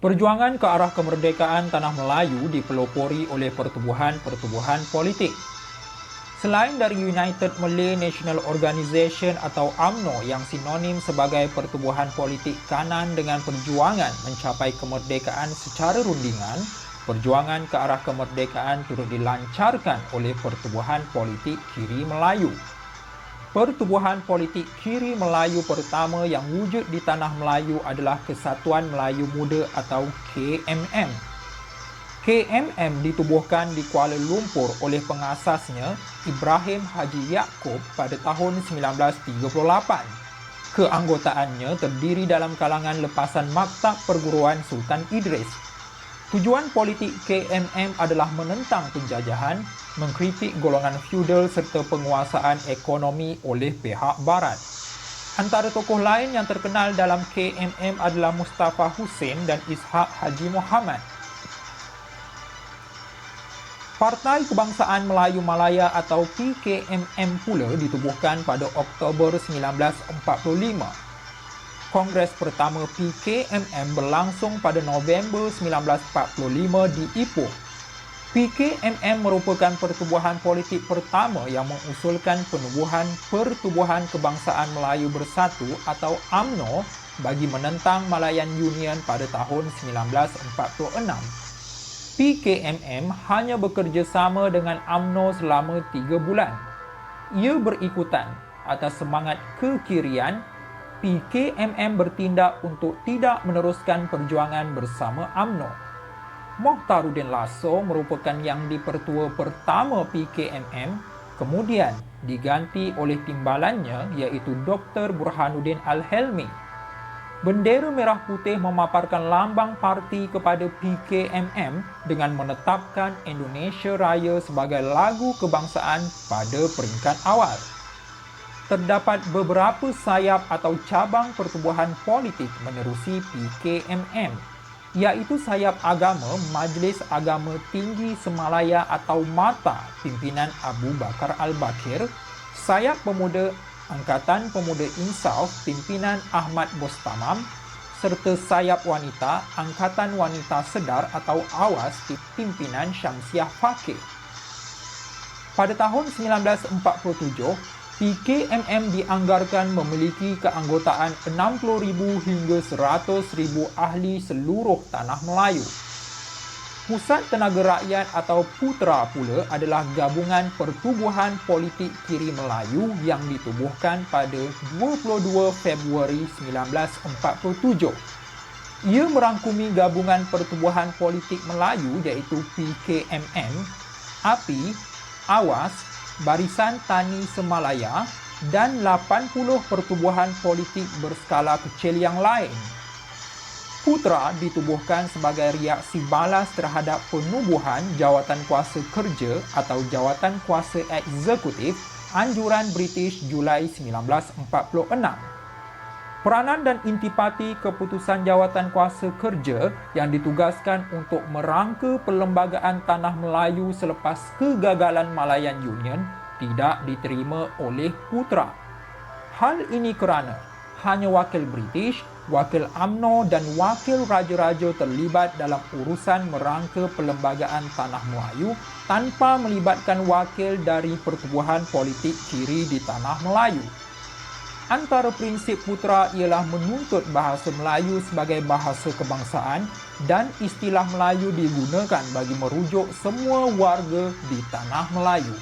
Perjuangan ke arah kemerdekaan tanah Melayu dipelopori oleh pertubuhan-pertubuhan politik. Selain dari United Malay National Organisation atau UMNO yang sinonim sebagai pertubuhan politik kanan dengan perjuangan mencapai kemerdekaan secara rundingan, perjuangan ke arah kemerdekaan turut dilancarkan oleh pertubuhan politik kiri Melayu. Pertubuhan politik kiri Melayu pertama yang wujud di tanah Melayu adalah Kesatuan Melayu Muda atau KMM. KMM ditubuhkan di Kuala Lumpur oleh pengasasnya Ibrahim Haji Yaakob pada tahun 1938. Keanggotaannya terdiri dalam kalangan lepasan Maktab Perguruan Sultan Idris. Tujuan politik KMM adalah menentang penjajahan, mengkritik golongan feudal serta penguasaan ekonomi oleh pihak barat. Antara tokoh lain yang terkenal dalam KMM adalah Mustafa Hussein dan Ishak Haji Muhammad. Partai Kebangsaan Melayu Malaya atau PKMM pula ditubuhkan pada Oktober 1945. Kongres pertama PKMM berlangsung pada November 1945 di Ipoh. PKMM merupakan pertubuhan politik pertama yang mengusulkan penubuhan Pertubuhan Kebangsaan Melayu Bersatu atau UMNO bagi menentang Malayan Union pada tahun 1946. PKMM hanya bekerjasama dengan UMNO selama 3 bulan. Ia berikutan atas semangat kekirian. PKMM bertindak untuk tidak meneruskan perjuangan bersama UMNO. Mohtarudin Lasso merupakan yang dipertua pertama PKMM, kemudian diganti oleh timbalannya iaitu Dr. Burhanuddin Al-Helmi. Bendera merah putih memaparkan lambang parti kepada PKMM dengan menetapkan Indonesia Raya sebagai lagu kebangsaan pada peringkat awal. Terdapat beberapa sayap atau cabang pertubuhan politik menerusi PKMM, iaitu sayap agama Majlis Agama Tinggi Semalaya atau MATA pimpinan Abu Bakar Al-Bakir, sayap pemuda Angkatan Pemuda Insaf pimpinan Ahmad Bostamam, serta sayap wanita Angkatan Wanita Sedar atau AWAS pimpinan Syamsiah Fakih. Pada tahun 1947, PKMM dianggarkan memiliki keanggotaan 60,000 hingga 100,000 ahli seluruh tanah Melayu. Pusat Tenaga Rakyat atau PUTRA pula adalah gabungan pertubuhan politik kiri Melayu yang ditubuhkan pada 22 Februari 1947. Ia merangkumi gabungan pertubuhan politik Melayu iaitu PKMM, API, AWAS, Barisan Tani Semalaya dan 80 pertubuhan politik berskala kecil yang lain. PUTRA ditubuhkan sebagai reaksi balas terhadap penubuhan Jawatan Kuasa Kerja atau Jawatan Kuasa Eksekutif anjuran British Julai 1946. Peranan dan intipati keputusan Jawatan Kuasa Kerja yang ditugaskan untuk merangka perlembagaan tanah Melayu selepas kegagalan Malayan Union tidak diterima oleh PUTRA. Hal ini kerana hanya wakil British, wakil UMNO dan wakil raja-raja terlibat dalam urusan merangka perlembagaan tanah Melayu tanpa melibatkan wakil dari pertubuhan politik kiri di tanah Melayu. Antara prinsip PUTRA ialah menuntut bahasa Melayu sebagai bahasa kebangsaan dan istilah Melayu digunakan bagi merujuk semua warga di tanah Melayu.